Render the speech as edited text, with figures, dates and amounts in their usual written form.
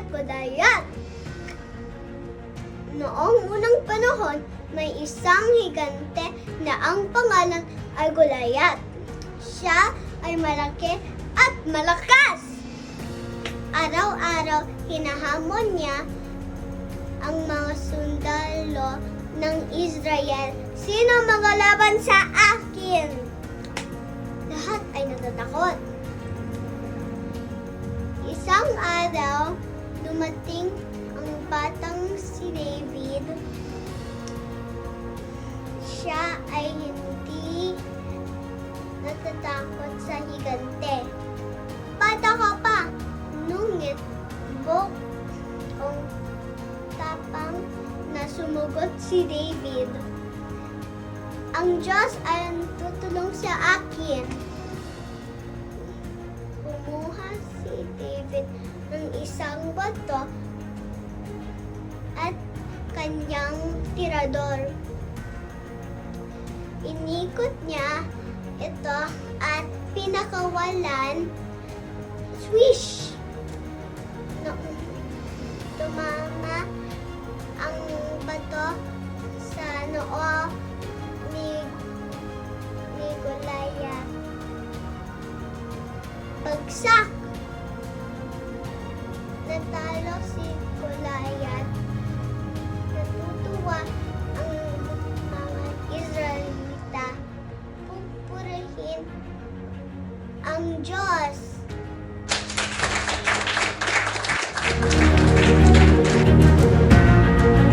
Goliath. Noong unang panahon, may isang higante na ang pangalan ay Goliath. Siya ay malaki at malakas. Araw-araw, hinahamon niya ang mga sundalo ng Israel. Sino magalaban sa akin? Lahat ay natatakot. Isang araw, dumating ang batang si David. Siya ay hindi natatakot sa higante. Bata ka pa, ngunit bukong tapang na sumugot si David. Ang Diyos ay tutulong sa akin. Kumuha si David ng isang bato at kanyang tirador. Inikot niya ito at pinakawalan. Swish! Tumama ang bato sa noo ni Goliath. Bagsak! Natalo si Goliath. Natutuwa ang mga Israelita. Pupurihin ang Diyos.